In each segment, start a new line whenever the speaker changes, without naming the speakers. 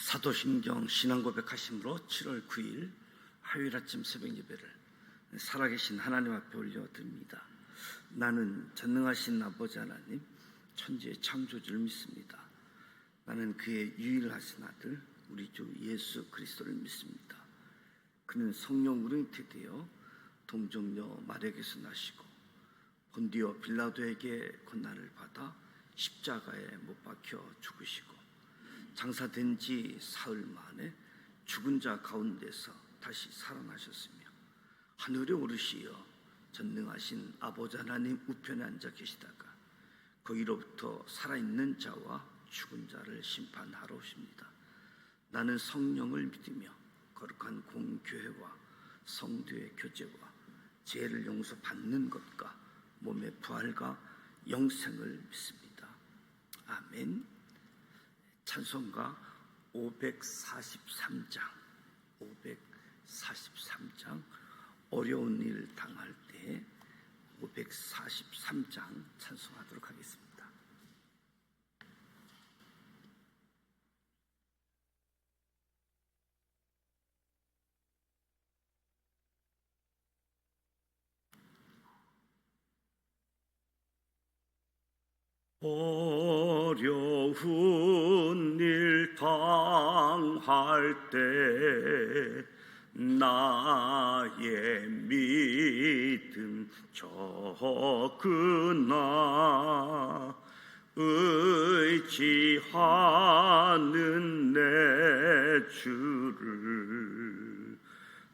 사도신경 신앙고백하심으로 7월 9일 화요일 아침 새벽 예배를 살아계신 하나님 앞에 올려드립니다. 나는 전능하신 아버지 하나님, 천지의 창조주를 믿습니다. 나는 그의 유일하신 아들 우리 주 예수 그리스도를 믿습니다. 그는 성령으로 잉태되어 동정녀 마리아에게서 나시고 본디오 빌라도에게 고난을 받아 십자가에 못 박혀 죽으시고 장사된 지 사흘 만에 죽은 자 가운데서 다시 살아나셨으며 하늘에 오르시어 전능하신 아버지 하나님 우편에 앉아 계시다가 거기로부터 살아있는 자와 죽은 자를 심판하러 오십니다. 나는 성령을 믿으며 거룩한 공교회와 성도의 교제와 죄를 용서받는 것과 몸의 부활과 영생을 믿습니다. 아멘. 찬송가 543장 어려운 일 당할 때 543장 찬송하도록 하겠습니다. 어려운 일 당할 때 나의 믿음 적으나 의지하는 내 주를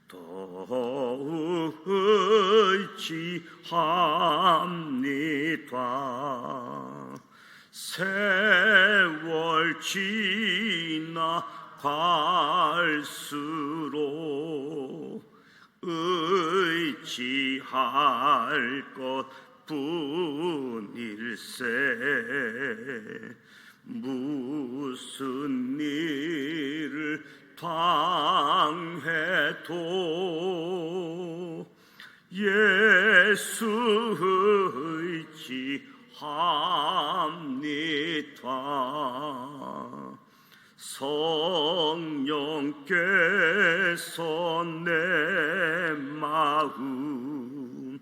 더욱 의지합니다. 세월 지나갈수록 의지할 것뿐일세. 무슨 일을 당해도 예수 의지합니다. 성령께서 내 마음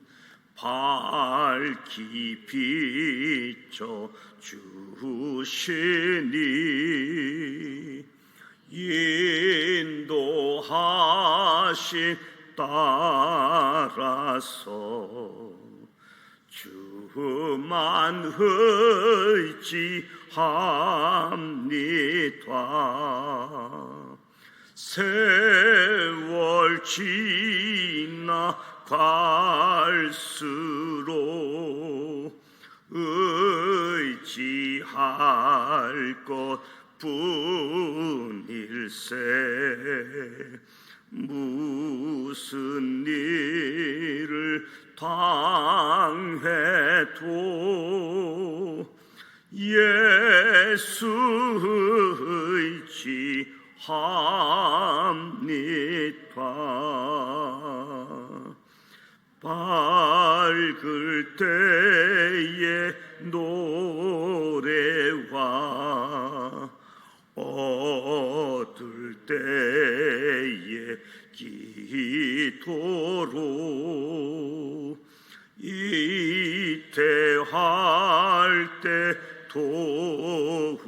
밝히 비춰 주시니 인도하신 따라서 주만 의지합니다. 세월 지나갈수록 의지할 것뿐일세. 무슨 일을 당해도 예수 의지합니다. 밝을 때의 노래와 어두울 때의 기도로 이태할 때 도움을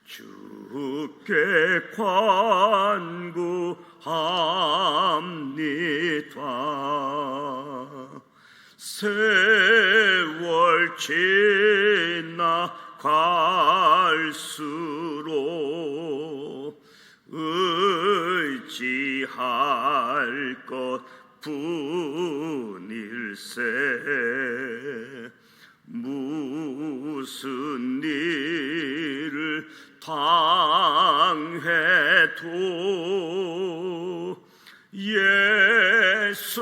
주께 간구합니다. 세월 지나갈수록 의지할 것뿐일세. 무슨 일을 당해도 예수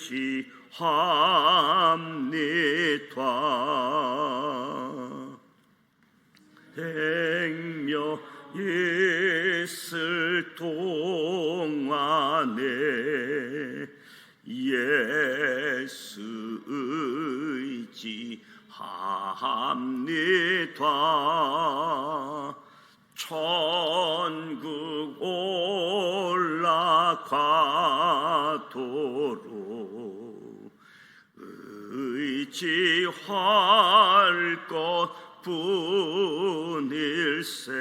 의지합니다. 행여 있을 동안에 예수 의지합니다. 합니다. 천국 올라가도록 의지할 것뿐일세.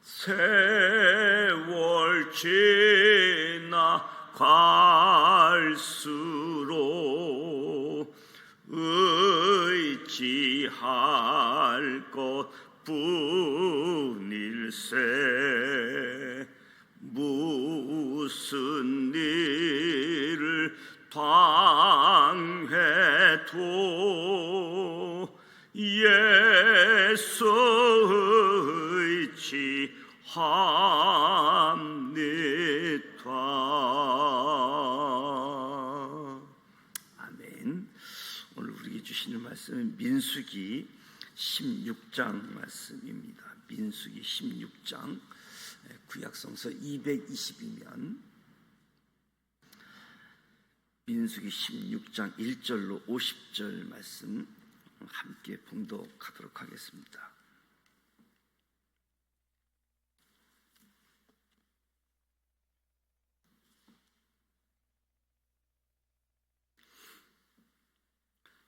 세월 지나갈수록 의지할 것뿐일세. 무슨 일을 당해도 예수 의지합니다. 아멘. 오늘 우리에게 주시는 말씀은 민수기 16장 말씀입니다. 민수기 16장, 구약성서 220이면 민수기 16장 1절로 50절 말씀 함께 봉독하도록 하겠습니다.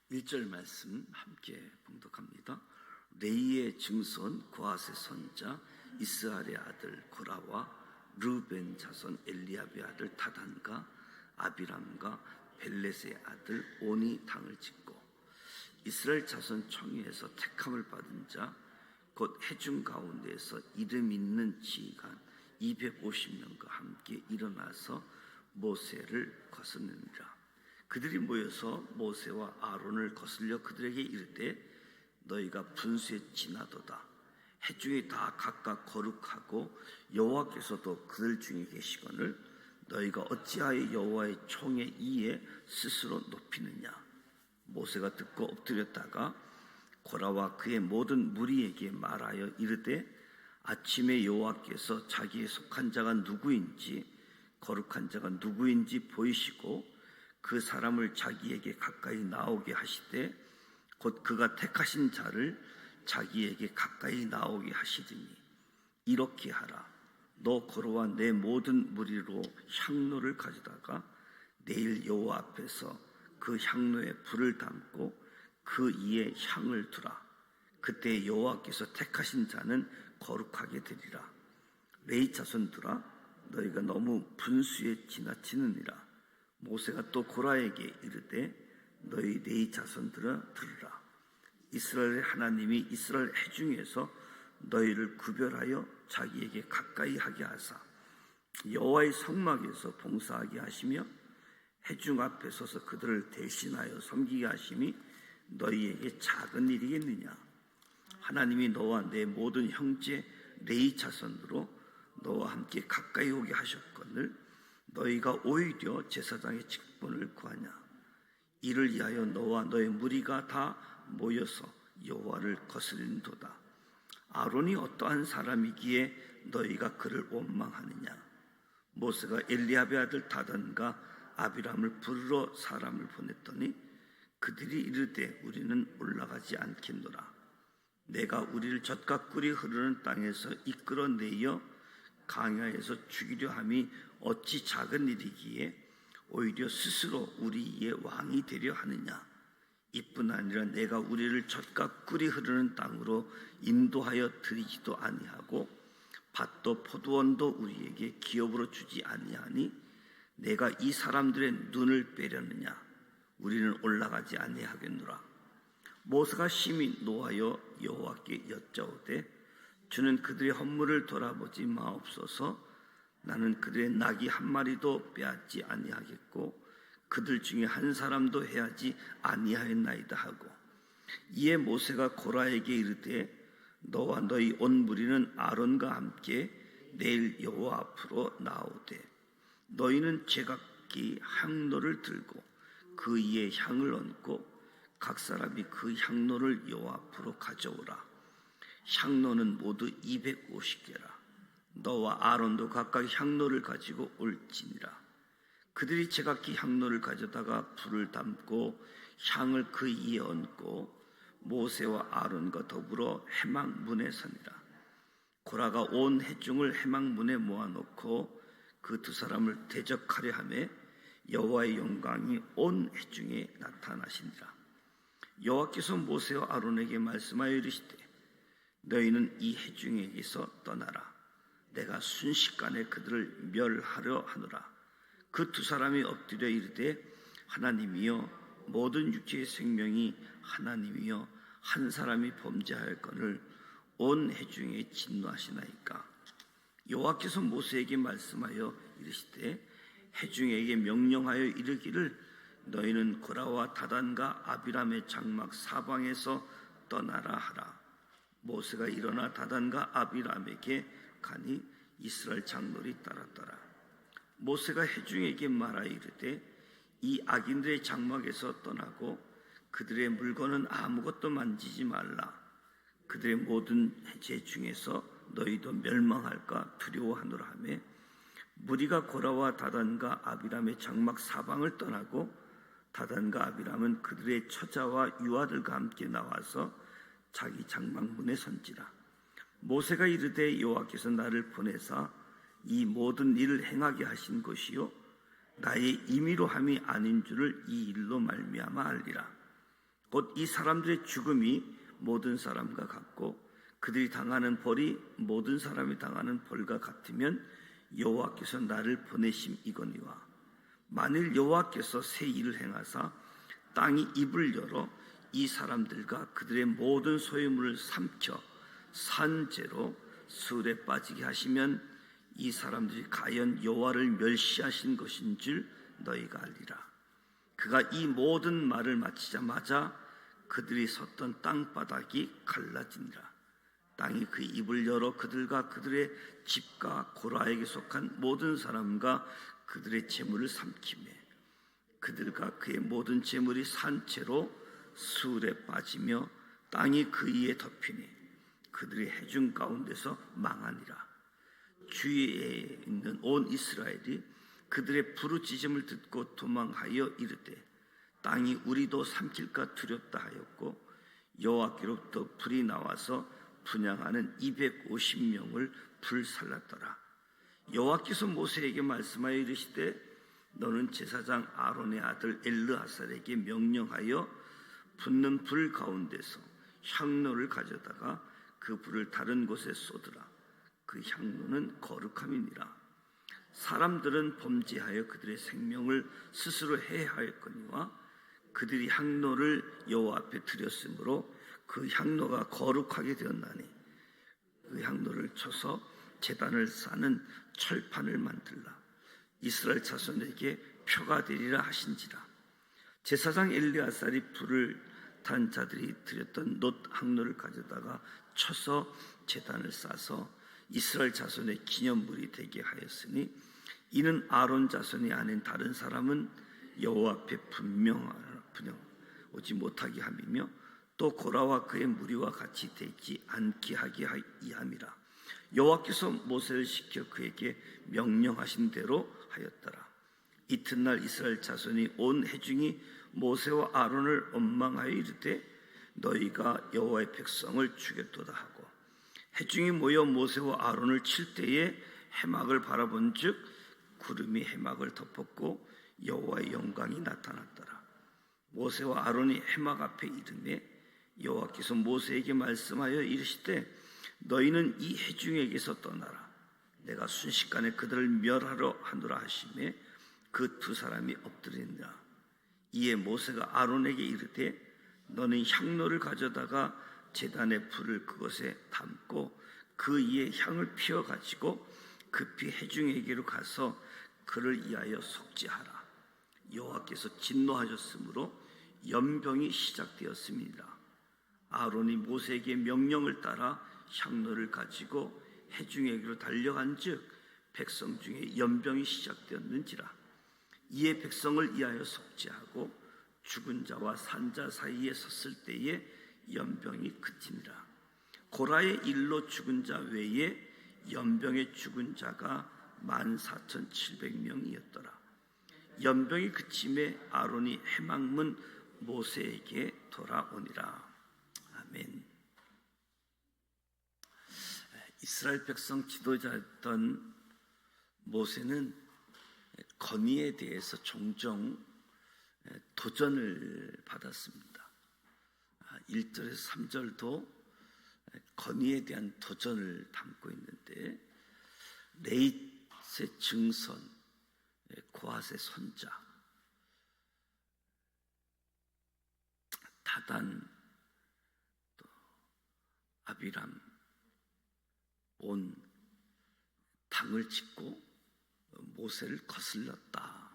(1절) 말씀 함께 봉독합니다. 레이의 증손 고핫의 손자 이스라엘의 아들 고라와 르벤 자손 엘리압의 아들 다단과 아비람과 벨렛의 아들 온이 당을 짓고 이스라엘 자손 총회에서 택함을 받은 자 곧 회중 가운데에서 이름 있는 지휘관 250명과 함께 일어나서 모세를 거스르니라. 그들이 모여서 모세와 아론을 거슬려 그들에게 이르되 너희가 분수에 지나도다. 회중이 다 각각 거룩하고 여호와께서도 그들 중에 계시거늘 너희가 어찌하여 여호와의 총의 이에 스스로 높이느냐. 모세가 듣고 엎드렸다가 고라와 그의 모든 무리에게 말하여 이르되 아침에 여호와께서 자기의 속한 자가 누구인지 거룩한 자가 누구인지 보이시고 그 사람을 자기에게 가까이 나오게 하시되 곧 그가 택하신 자를 자기에게 가까이 나오게 하시리니 이렇게 하라. 너 고라와 내 모든 무리로 향로를 가져다가 내일 여호와 앞에서 그 향로에 불을 담고 그 이에 향을 두라. 그때 여호와께서 택하신 자는 거룩하게 되리라. 레위 자손들아 너희가 너무 분수에 지나치느니라. 모세가 또 고라에게 이르되 너희 레위 자손들아 들으라. 이스라엘의 하나님이 이스라엘 회중에서 너희를 구별하여 자기에게 가까이 하게 하사 여호와의 성막에서 봉사하게 하시며 회중 앞에 서서 그들을 대신하여 섬기게 하심이 너희에게 작은 일이겠느냐. 하나님이 너와 내 모든 형제 레위 자손으로 너와 함께 가까이 오게 하셨거늘 너희가 오히려 제사장의 직분을 구하냐. 이를 위하여 너와 너의 무리가 다 모여서 여호와를 거스린도다. 아론이 어떠한 사람이기에 너희가 그를 원망하느냐. 모세가 엘리압의 아들 다단과 아비람을 부르러 사람을 보냈더니 그들이 이르되 우리는 올라가지 않겠노라. 내가 우리를 젖과 꿀이 흐르는 땅에서 이끌어내어 강야에서 죽이려 함이 어찌 작은 일이기에 오히려 스스로 우리의 왕이 되려 하느냐. 이뿐 아니라 내가 우리를 젖과 꿀이 흐르는 땅으로 인도하여 드리지도 아니하고 밭도 포도원도 우리에게 기업으로 주지 아니하니 내가 이 사람들의 눈을 빼려느냐. 우리는 올라가지 아니하겠노라. 모세가 심히 노하여 여호와께 여짜오되 주는 그들의 헌물을 돌아보지 마옵소서. 나는 그들의 낙이 한 마리도 빼앗지 아니하겠고 그들 중에 한 사람도 해하지 아니하였나이다 하고 이에 모세가 고라에게 이르되 너와 너희 온 무리는 아론과 함께 내일 여호와 앞으로 나오되 너희는 제각기 향로를 들고 그 위에 향을 얹고 각 사람이 그 향로를 여호와 앞으로 가져오라. 향로는 모두 250개라. 너와 아론도 각각 향로를 가지고 올지니라. 그들이 제각기 향로를 가져다가 불을 담고 향을 그 위에 얹고 모세와 아론과 더불어 회막문에 서니라. 고라가 온 회중을 회막문에 모아놓고 그 두 사람을 대적하려 하매 여호와의 영광이 온 회중에 나타나시니라. 여호와께서 모세와 아론에게 말씀하여 이르시되 너희는 이 회중에게서 떠나라. 내가 순식간에 그들을 멸하려 하노라. 그 두 사람이 엎드려 이르되 하나님이여 모든 육체의 생명이 하나님이여 한 사람이 범죄하였거늘 온 회중에 진노하시나이까. 여호와께서 모세에게 말씀하여 이르시되 회중에게 명령하여 이르기를 너희는 고라와 다단과 아비람의 장막 사방에서 떠나라 하라. 모세가 일어나 다단과 아비람에게 가니 이스라엘 장로들이 따랐더라. 모세가 회중에게 말하여 이르되 이 악인들의 장막에서 떠나고 그들의 물건은 아무것도 만지지 말라. 그들의 모든 죄 중에서 너희도 멸망할까 두려워하노라 하며 무리가 고라와 다단과 아비람의 장막 사방을 떠나고 다단과 아비람은 그들의 처자와 유아들과 함께 나와서 자기 장막문에 선지라. 모세가 이르되 여호와께서 나를 보내사 이 모든 일을 행하게 하신 것이요 나의 임의로 함이 아닌 줄을 이 일로 말미암아 알리라. 곧 이 사람들의 죽음이 모든 사람과 같고 그들이 당하는 벌이 모든 사람이 당하는 벌과 같으면 여호와께서 나를 보내심 이거니와 만일 여호와께서 새 일을 행하사 땅이 입을 열어 이 사람들과 그들의 모든 소유물을 삼켜 산재로 수울에 빠지게 하시면 이 사람들이 가연 여호와를 멸시하신 것인 줄 너희가 알리라. 그가 이 모든 말을 마치자마자 그들이 섰던 땅바닥이 갈라지니라. 땅이 그 입을 열어 그들과 그들의 집과 고라에게 속한 모든 사람과 그들의 재물을 삼키매 그들과 그의 모든 재물이 산채로 수울에 빠지며 땅이 그 위에 덮이니 그들의 회중 가운데서 망하니라. 주위에 있는 온 이스라엘이 그들의 부르짖음을 듣고 도망하여 이르되 땅이 우리도 삼킬까 두렵다 하였고 여호와께로부터 불이 나와서 분향하는 250명을 불살랐더라. 여호와께서 모세에게 말씀하여 이르시되 너는 제사장 아론의 아들 엘르아살에게 명령하여 붙는 불 가운데서 향로를 가져다가 그 불을 다른 곳에 쏟으라. 그 향로는 거룩함이니라. 사람들은 범죄하여 그들의 생명을 스스로 해하였거니와 그들이 향로를 여호와 앞에 드렸으므로 그 향로가 거룩하게 되었나니 그 향로를 쳐서 제단을 쌓는 철판을 만들라. 이스라엘 자손에게 표가 되리라 하신지라. 제사장 엘리아살이 불을 탄 자들이 드렸던 놋 향로를 가져다가 쳐서 제단을 쌓아서 이스라엘 자손의 기념물이 되게 하였으니 이는 아론 자손이 아닌 다른 사람은 여호와 앞에 분명 오지 못하게 함이며 또 고라와 그의 무리와 같이 되지 않게 하게 이함이라. 여호와께서 모세를 시켜 그에게 명령하신 대로 하였더라. 이튿날 이스라엘 자손이 온 회중이 모세와 아론을 원망하여 이르되 너희가 여호와의 백성을 죽였도다 하고 회중이 모여 모세와 아론을 칠 때에 해막을 바라본즉 구름이 해막을 덮었고 여호와의 영광이 나타났더라. 모세와 아론이 해막 앞에 이르매 여호와께서 모세에게 말씀하여 이르시되 너희는 이 회중에게서 떠나라. 내가 순식간에 그들을 멸하러 하노라 하시매 그 두 사람이 엎드리니라. 이에 모세가 아론에게 이르되 너는 향로를 가져다가 제단의 불을 그것에 담고 그 위에 향을 피워 가지고 급히 회중에게로 가서 그를 위하여 속죄하라. 여호와께서 진노하셨으므로 연병이 시작되었습니다. 아론이 모세에게 명령을 따라 향로를 가지고 회중에게로 달려간즉 백성 중에 연병이 시작되었는지라. 이에 백성을 위하여 속죄하고 죽은 자와 산 자 사이에 섰을 때에 연병이 그치니라. 고라의 일로 죽은 자 외에 연병에 죽은 자가 14,700명이었더라. 연병이 그침에 아론이 해망문 모세에게 돌아오니라. 아멘. 이스라엘 백성 지도자였던 모세는 건의에 대해서 종종 도전을 받았습니다. 1절에서 3절도 건의에 대한 도전을 담고 있는데, 레이의 증손 고핫의 손자 다단, 또 아비람 온 당을 짓고 모세를 거슬렀다.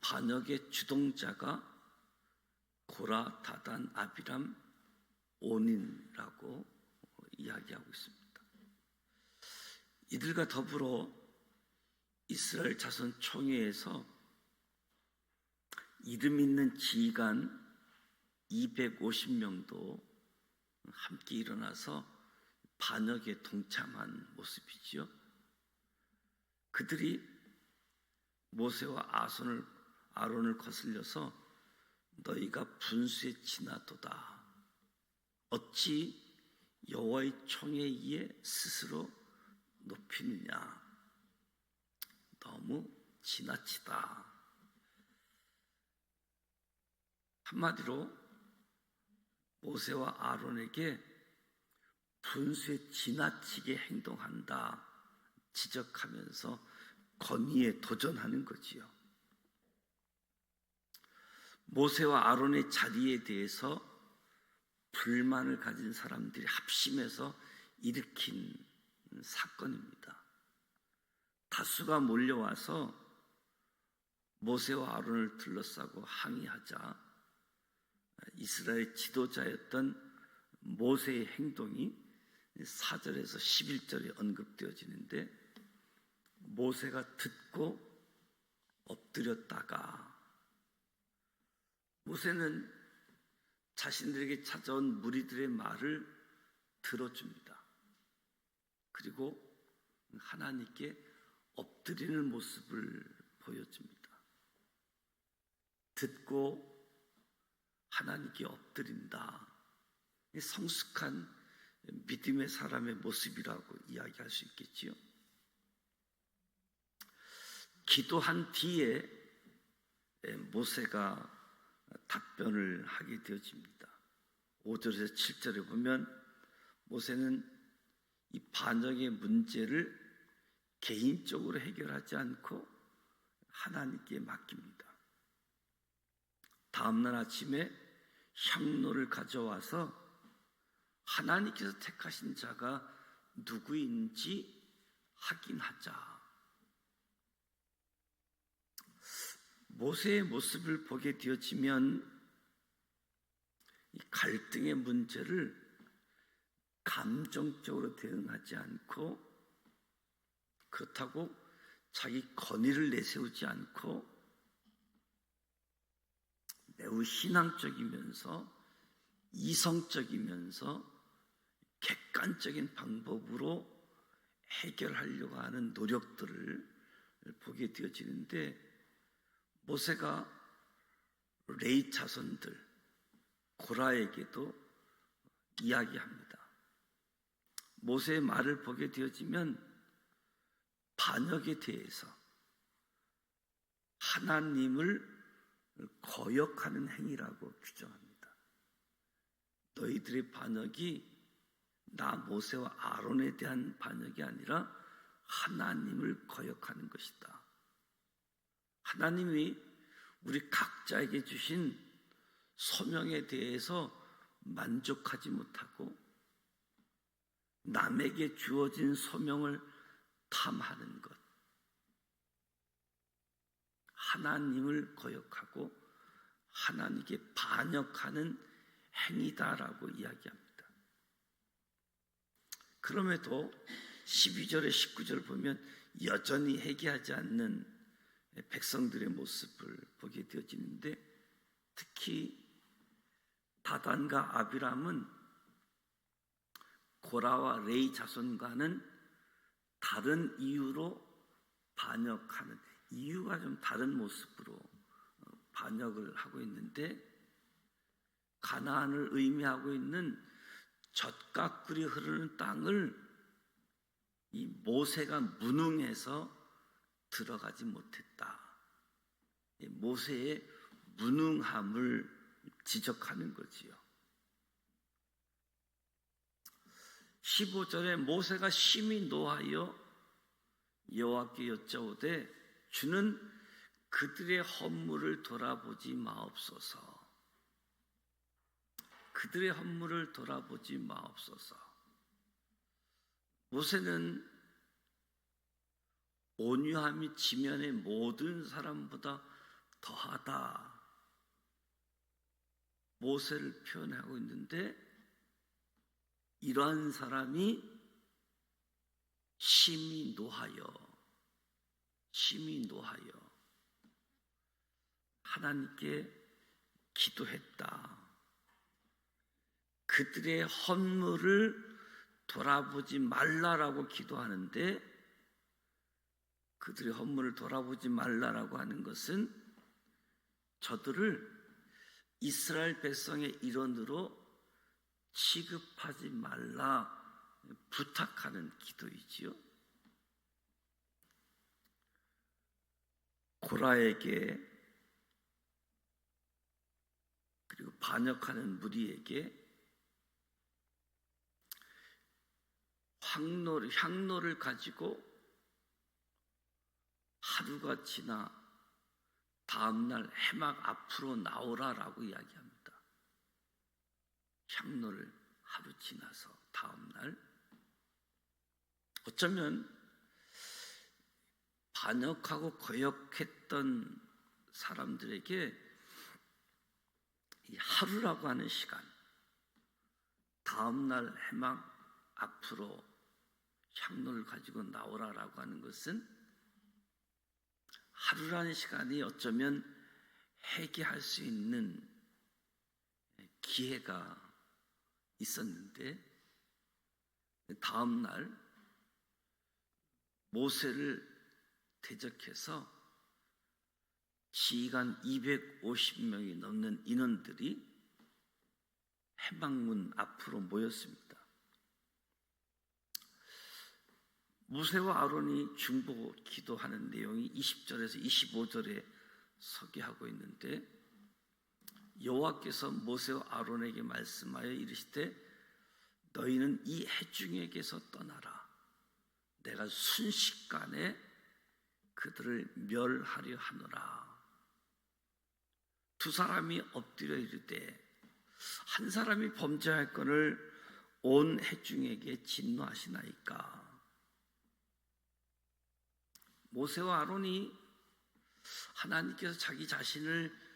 반역의 주동자가 고라, 다단, 아비람, 온이라고 이야기하고 있습니다. 이들과 더불어 이스라엘 자손 총회에서 이름 있는 지휘관 250명도 함께 일어나서 반역에 동참한 모습이지요. 그들이 모세와 아론을 거슬려서 너희가 분수에 지나도다. 어찌 여호와의 총회에 스스로 높이느냐. 너무 지나치다. 한마디로 모세와 아론에게 분수에 지나치게 행동한다 지적하면서 건의에 도전하는 거지요. 모세와 아론의 자리에 대해서 불만을 가진 사람들이 합심해서 일으킨 사건입니다. 다수가 몰려와서 모세와 아론을 둘러싸고 항의하자 이스라엘 지도자였던 모세의 행동이 4절에서 11절에 언급되어지는데, 모세가 듣고 엎드렸다가, 모세는 자신들에게 찾아온 무리들의 말을 들어줍니다. 그리고 하나님께 엎드리는 모습을 보여줍니다. 듣고 하나님께 엎드린다. 성숙한 믿음의 사람의 모습이라고 이야기할 수 있겠지요. 기도한 뒤에 모세가 답변을 하게 되어집니다. 5절에서 7절에 보면 모세는 이 반역의 문제를 개인적으로 해결하지 않고 하나님께 맡깁니다. 다음날 아침에 향로를 가져와서 하나님께서 택하신 자가 누구인지 확인하자. 모세의 모습을 보게 되어지면 이 갈등의 문제를 감정적으로 대응하지 않고, 그렇다고 자기 권위를 내세우지 않고 매우 신앙적이면서 이성적이면서 객관적인 방법으로 해결하려고 하는 노력들을 보게 되어지는데, 모세가 레위 자손들 고라에게도 이야기합니다. 모세의 말을 보게 되어지면 반역에 대해서 하나님을 거역하는 행위라고 규정합니다. 너희들의 반역이 나 모세와 아론에 대한 반역이 아니라 하나님을 거역하는 것이다. 하나님이 우리 각자에게 주신 소명에 대해서 만족하지 못하고 남에게 주어진 소명을 탐하는 것, 하나님을 거역하고 하나님께 반역하는 행위다라고 이야기합니다. 그럼에도 12절에 19절 보면 여전히 회개하지 않는 백성들의 모습을 보게 되어지는데, 특히 다단과 아비람은 고라와 레위 자손과는 다른 이유로 반역하는, 이유가 좀 다른 모습으로 반역을 하고 있는데, 가나안을 의미하고 있는 젖과 꿀이 흐르는 땅을 이 모세가 무능해서 들어가지 못했다. 모세의 무능함을 지적하는 거지요. 15절에 모세가 심히 노하여 여호와께 여짜오되 주는 그들의 허물을 돌아보지 마옵소서. 그들의 허물을 돌아보지 마옵소서. 모세는 온유함이 지면의 모든 사람보다 더하다. 모세를 표현하고 있는데, 이러한 사람이 심히 노하여 하나님께 기도했다. 그들의 헌물을 돌아보지 말라라고 기도하는데, 그들의 헌물을 돌아보지 말라라고 하는 것은 저들을 이스라엘 백성의 일원으로 취급하지 말라 부탁하는 기도이지요. 고라에게, 그리고 반역하는 무리에게 향로를 가지고 하루가 지나 다음날 해막 앞으로 나오라라고 이야기합니다. 향로를 하루 지나서 다음날, 어쩌면 반역하고 거역했던 사람들에게 이 하루라고 하는 시간, 다음날 해막 앞으로 향로를 가지고 나오라라고 하는 것은 하루라는 시간이 어쩌면 회개할 수 있는 기회가 있었는데, 다음날 모세를 대적해서 지휘관 250명이 넘는 인원들이 해막문 앞으로 모였습니다. 모세와 아론이 중보 기도하는 내용이 20절에서 25절에 서기하고 있는데, 여호와께서 모세와 아론에게 말씀하여 이르시되 너희는 이 회중에게서 떠나라. 내가 순식간에 그들을 멸하려 하노라. 두 사람이 엎드려 이르되 한 사람이 범죄할 건을 온 회중에게 진노하시나이까. 모세와 아론이 하나님께서 자기 자신을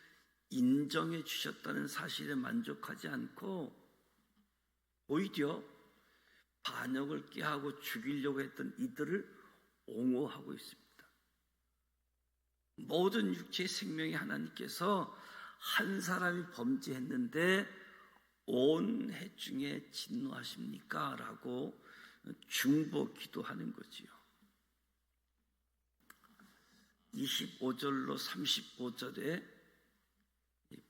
인정해 주셨다는 사실에 만족하지 않고 오히려 반역을 꾀하고 죽이려고 했던 이들을 옹호하고 있습니다. 모든 육체의 생명이 하나님께서 한 사람이 범죄했는데 온 회중에 진노하십니까? 라고 중보 기도하는 거지요. 25절로 35절에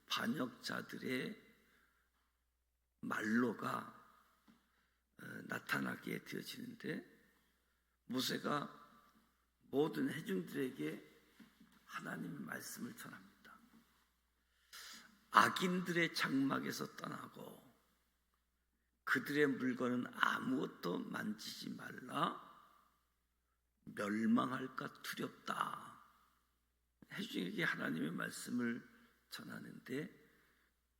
반역자들의 말로가 나타나게 되어지는데, 모세가 모든 회중들에게 하나님의 말씀을 전합니다. 악인들의 장막에서 떠나고 그들의 물건은 아무것도 만지지 말라. 멸망할까 두렵다. 회중에게 하나님의 말씀을 전하는데,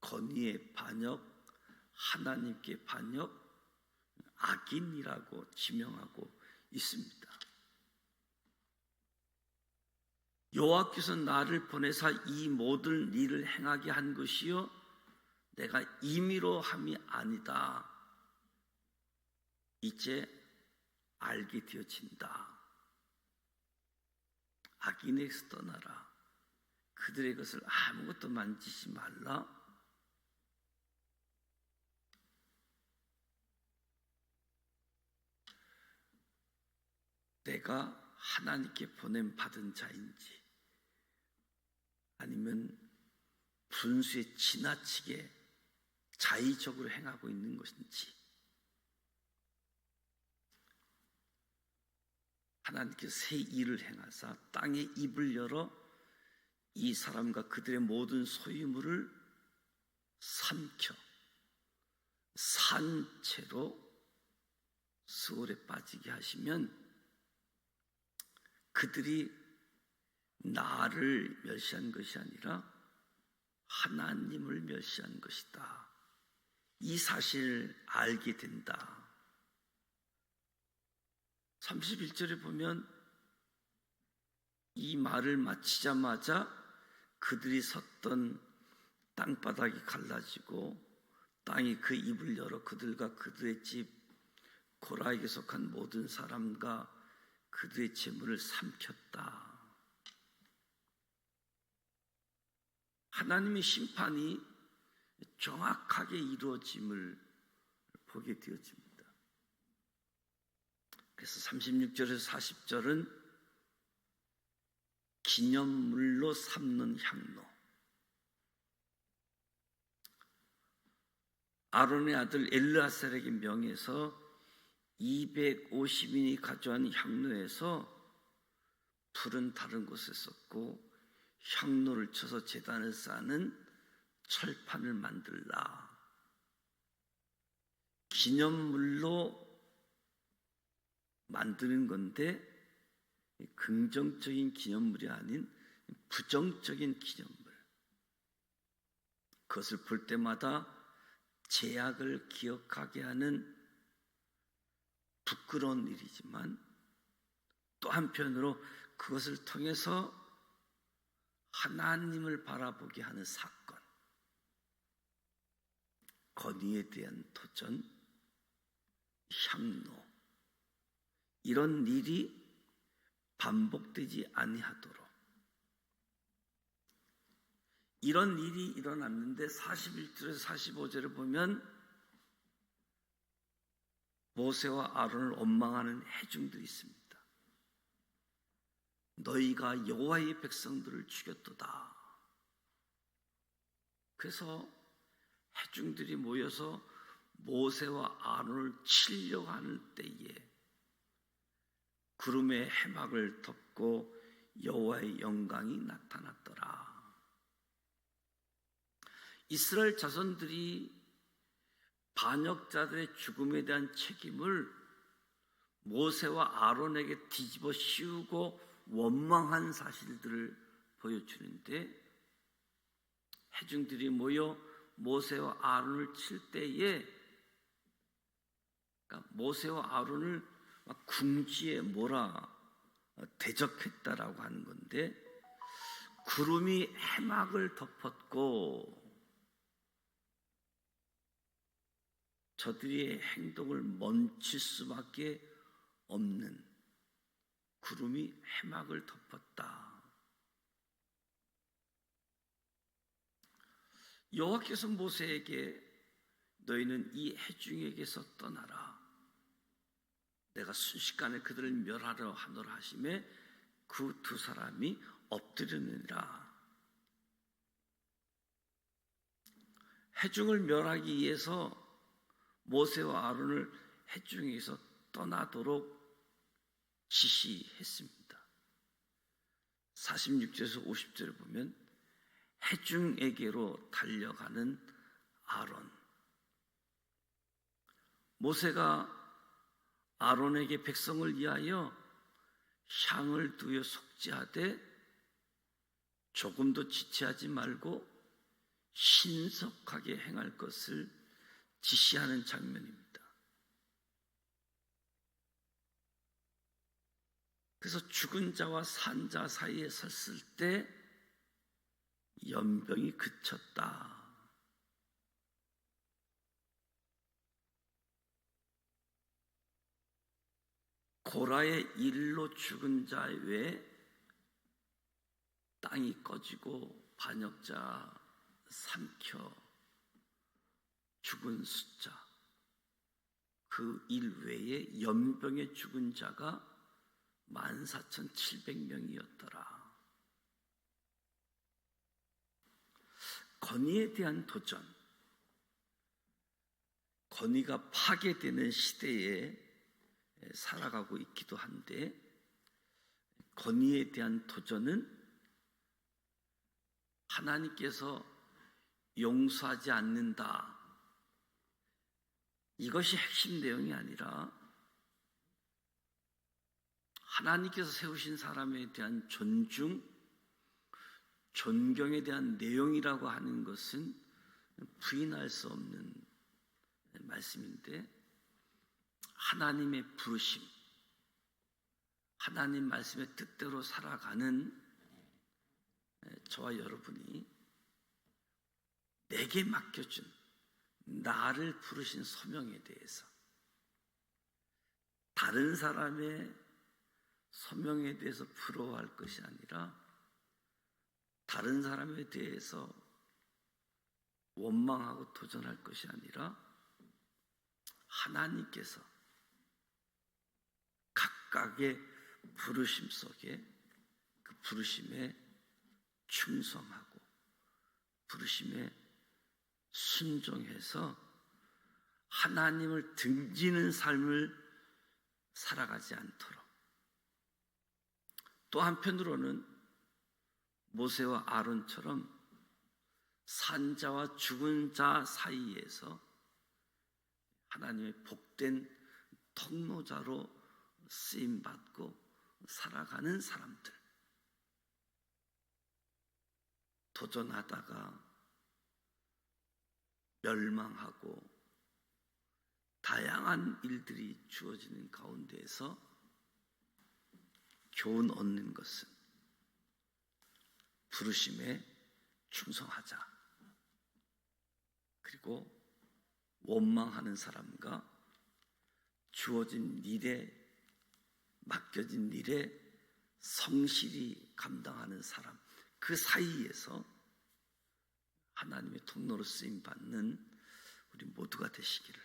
건의의 반역, 하나님께 반역, 악인이라고 지명하고 있습니다. 여호와께서 나를 보내사 이 모든 일을 행하게 한 것이요 내가 임의로 함이 아니다. 이제 알게 되어진다. 악인에게서 떠나라. 그들의 것을 아무것도 만지지 말라. 내가 하나님께 보냄받은 자인지 아니면 분수에 지나치게 자의적으로 행하고 있는 것인지 하나님께서 새 일을 행하사 땅의 입을 열어 이 사람과 그들의 모든 소유물을 삼켜 산채로 수월에 빠지게 하시면 그들이 나를 멸시한 것이 아니라 하나님을 멸시한 것이다. 이 사실을 알게 된다. 31절에 보면 이 말을 마치자마자 그들이 섰던 땅바닥이 갈라지고 땅이 그 입을 열어 그들과 그들의 집 고라에게 속한 모든 사람과 그들의 재물을 삼켰다. 하나님의 심판이 정확하게 이루어짐을 보게 되어집니다. 그래서 36절에서 40절은 기념물로 삼는 향로. 아론의 아들 엘르아살에게 명해서 250인이 가져온 향로에서 불은 다른 곳에 썼고 향로를 쳐서 제단을 쌓는 철판을 만들라. 기념물로 만드는 건데 긍정적인 기념물이 아닌 부정적인 기념물. 그것을 볼 때마다 제약을 기억하게 하는 부끄러운 일이지만 또 한편으로 그것을 통해서 하나님을 바라보게 하는 사건, 건의에 대한 도전, 향로, 이런 일이 반복되지 아니하도록 이런 일이 일어났는데 41절에서 45절을 보면 모세와 아론을 원망하는 회중들이 있습니다. 너희가 여호와의 백성들을 죽였도다. 그래서 회중들이 모여서 모세와 아론을 치려고 하는 때에 구름의 해막을 덮고 여호와의 영광이 나타났더라. 이스라엘 자손들이 반역자들의 죽음에 대한 책임을 모세와 아론에게 뒤집어 씌우고 원망한 사실들을 보여주는데 회중들이 모여 모세와 아론을 칠 때에 그러니까 모세와 아론을 막 궁지에 몰아 대적했다라고 하는 건데 구름이 해막을 덮었고 저들의 행동을 멈출 수밖에 없는 구름이 해막을 덮었다. 여호와께서 모세에게 너희는 이 회중에게서 떠나라. 내가 순식간에 그들을 멸하려 하노라 하심에 그 두 사람이 엎드렸느니라. 회중을 멸하기 위해서 모세와 아론을 회중에서 떠나도록 지시했습니다. 46절에서 50절을 보면 회중에게로 달려가는 아론. 모세가 아론에게 백성을 위하여 향을 두어 속죄하되 조금도 지체하지 말고 신속하게 행할 것을 지시하는 장면입니다. 그래서 죽은 자와 산 자 사이에 섰을 때 연병이 그쳤다. 고라의 일로 죽은 자 외에 땅이 꺼지고 반역자 삼켜 죽은 숫자 그 일 외에 연병에 죽은 자가 14,700명이었더라. 권위에 대한 도전, 권위가 파괴되는 시대에 살아가고 있기도 한데, 권위에 대한 도전은 하나님께서 용서하지 않는다, 이것이 핵심 내용이 아니라 하나님께서 세우신 사람에 대한 존중, 존경에 대한 내용이라고 하는 것은 부인할 수 없는 말씀인데, 하나님의 부르심, 하나님 말씀의 뜻대로 살아가는 저와 여러분이 내게 맡겨준 나를 부르신 소명에 대해서, 다른 사람의 소명에 대해서 부러워할 것이 아니라 다른 사람에 대해서 원망하고 도전할 것이 아니라 하나님께서 각각의 부르심 속에 그 부르심에 충성하고 부르심에 순종해서 하나님을 등지는 삶을 살아가지 않도록, 또 한편으로는 모세와 아론처럼 산자와 죽은 자 사이에서 하나님의 복된 통로자로 쓰임받고 살아가는 사람들, 도전하다가 멸망하고 다양한 일들이 주어지는 가운데에서 교훈 얻는 것은 부르심에 충성하자, 그리고 원망하는 사람과 주어진 일에, 맡겨진 일에 성실히 감당하는 사람, 그 사이에서 하나님의 통로로 쓰임받는 우리 모두가 되시기를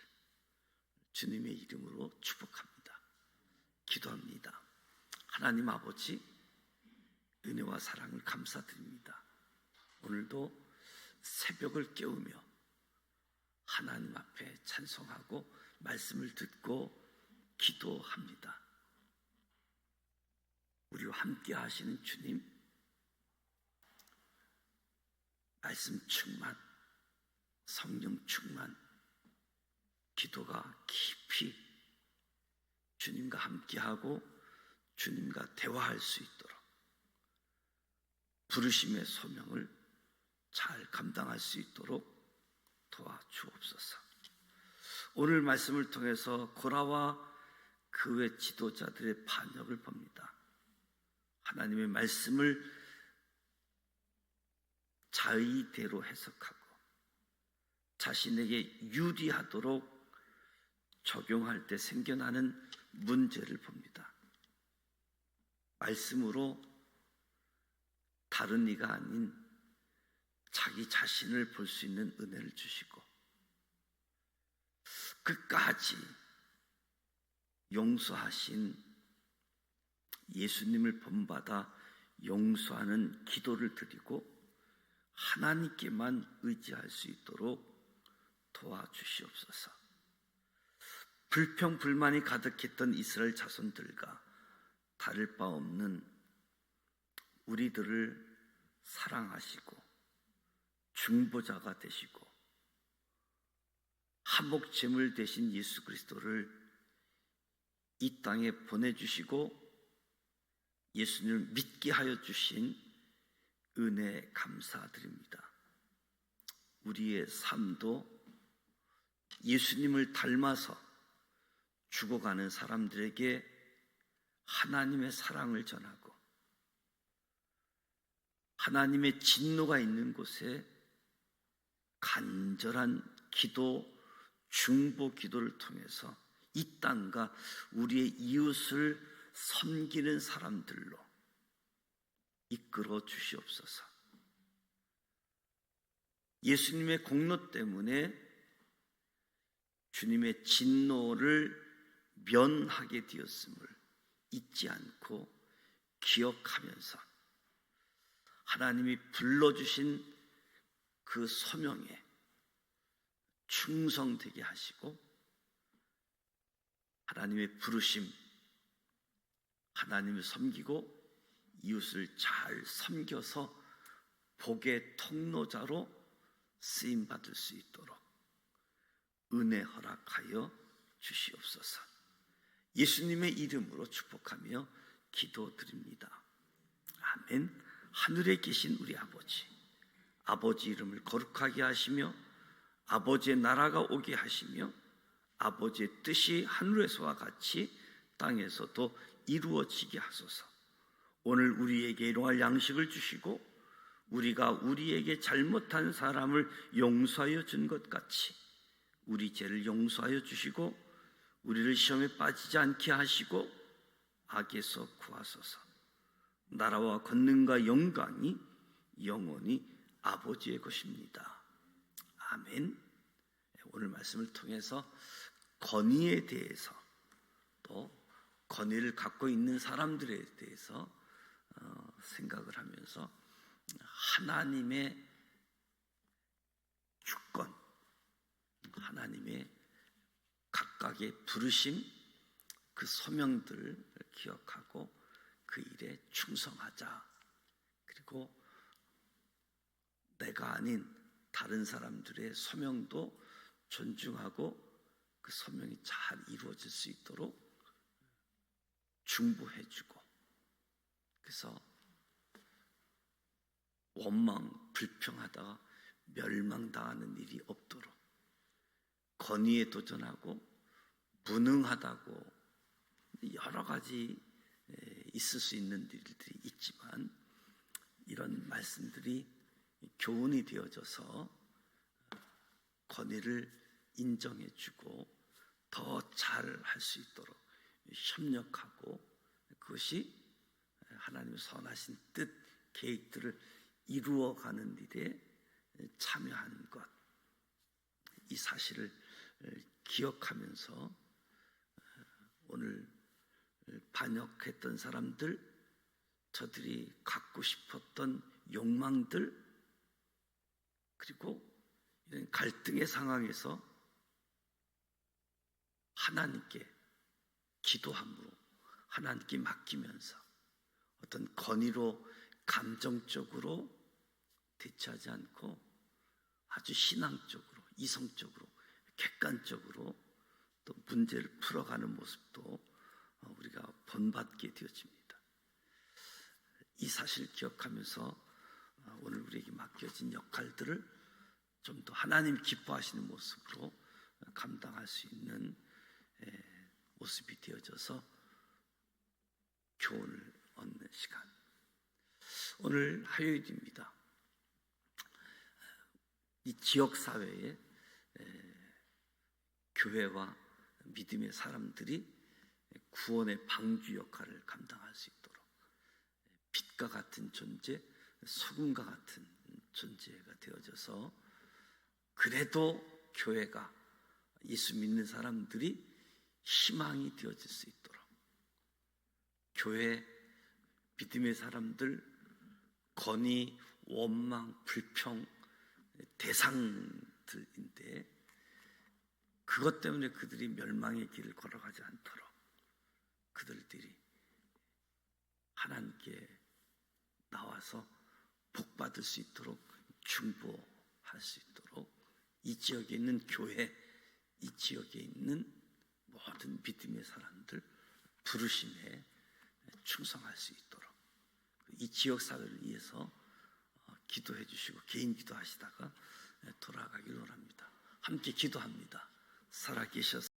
주님의 이름으로 축복합니다. 기도합니다. 하나님 아버지, 은혜와 사랑을 감사드립니다. 오늘도 새벽을 깨우며 하나님 앞에 찬송하고 말씀을 듣고 기도합니다. 우리와 함께 하시는 주님, 말씀 충만, 성령 충만, 기도가 깊이 주님과 함께하고 주님과 대화할 수 있도록 부르심의 소명을 잘 감당할 수 있도록 도와주옵소서. 오늘 말씀을 통해서 고라와 그 외 지도자들의 반역을 봅니다. 하나님의 말씀을 자의대로 해석하고 자신에게 유리하도록 적용할 때 생겨나는 문제를 봅니다. 말씀으로 다른 이가 아닌 자기 자신을 볼 수 있는 은혜를 주시고, 끝까지 용서하신 예수님을 본받아 용서하는 기도를 드리고 하나님께만 의지할 수 있도록 도와주시옵소서. 불평 불만이 가득했던 이스라엘 자손들과 다를 바 없는 우리들을 사랑하시고 중보자가 되시고 화목제물 되신 예수 그리스도를 이 땅에 보내주시고 예수님을 믿게 하여 주신 은혜에 감사드립니다. 우리의 삶도 예수님을 닮아서 죽어가는 사람들에게 하나님의 사랑을 전하고 하나님의 진노가 있는 곳에 간절한 기도, 중보 기도를 통해서 이 땅과 우리의 이웃을 섬기는 사람들로 이끌어 주시옵소서. 예수님의 공로 때문에 주님의 진노를 면하게 되었음을 잊지 않고 기억하면서 하나님이 불러주신 그 소명에 충성되게 하시고 하나님의 부르심, 하나님을 섬기고 이웃을 잘 섬겨서 복의 통로자로 쓰임받을 수 있도록 은혜 허락하여 주시옵소서. 예수님의 이름으로 축복하며 기도드립니다. 아멘. 하늘에 계신 우리 아버지, 아버지 이름을 거룩하게 하시며 아버지의 나라가 오게 하시며 아버지의 뜻이 하늘에서와 같이 땅에서도 이루어지게 하소서. 오늘 우리에게 일용할 양식을 주시고 우리가 우리에게 잘못한 사람을 용서하여 준 것 같이 우리 죄를 용서하여 주시고 우리를 시험에 빠지지 않게 하시고 악에서 구하소서. 나라와 권능과 영광이 영원히 아버지의 것입니다. 아멘. 오늘 말씀을 통해서 권위에 대해서 또 권위를 갖고 있는 사람들에 대해서 생각을 하면서 하나님의 주권, 하나님의 각각의 부르심, 그 소명들을 기억하고 그 일에 충성하자. 그리고 내가 아닌 다른 사람들의 소명도 존중하고 그 소명이 잘 이루어질 수 있도록 중보해주고, 그래서 원망, 불평하다가 멸망당하는 일이 없도록 권위에 도전하고 무능하다고 여러 가지 있을 수 있는 일들이 있지만 이런 말씀들이 교훈이 되어져서 권위를 인정해주고 더 잘 할 수 있도록 협력하고 그것이 하나님의 선하신 뜻, 계획들을 이루어가는 일에 참여하는 것, 이 사실을 기억하면서 오늘 반역했던 사람들, 저들이 갖고 싶었던 욕망들, 그리고 이런 갈등의 상황에서 하나님께 기도함으로 하나님께 맡기면서 어떤 권위로 감정적으로 대처하지 않고 아주 신앙적으로, 이성적으로, 객관적으로 또 문제를 풀어가는 모습도 우리가 본받게 되어집니다. 이 사실을 기억하면서 오늘 우리에게 맡겨진 역할들을 좀 더 하나님 기뻐하시는 모습으로 감당할 수 있는 모습이 되어져서 교훈을 얻는 시간. 오늘 화요일입니다. 이 지역사회에 교회와 믿음의 사람들이 구원의 방주 역할을 감당할 수 있도록 빛과 같은 존재, 소금과 같은 존재가 되어져서 그래도 교회가 예수 믿는 사람들이 희망이 되어질 수 있도록 교회 믿음의 사람들 권위, 원망, 불평 대상들인데 그것 때문에 그들이 멸망의 길을 걸어가지 않도록 그들이 하나님께 나와서 복받을 수 있도록 중보할 수 있도록 이 지역에 있는 교회, 이 지역에 있는 모든 믿음의 사람들 부르심에 충성할 수 있도록 이 지역 사회를 위해서 기도해 주시고 개인 기도하시다가 돌아가기를 원합니다. 함께 기도합니다. 살아계셔서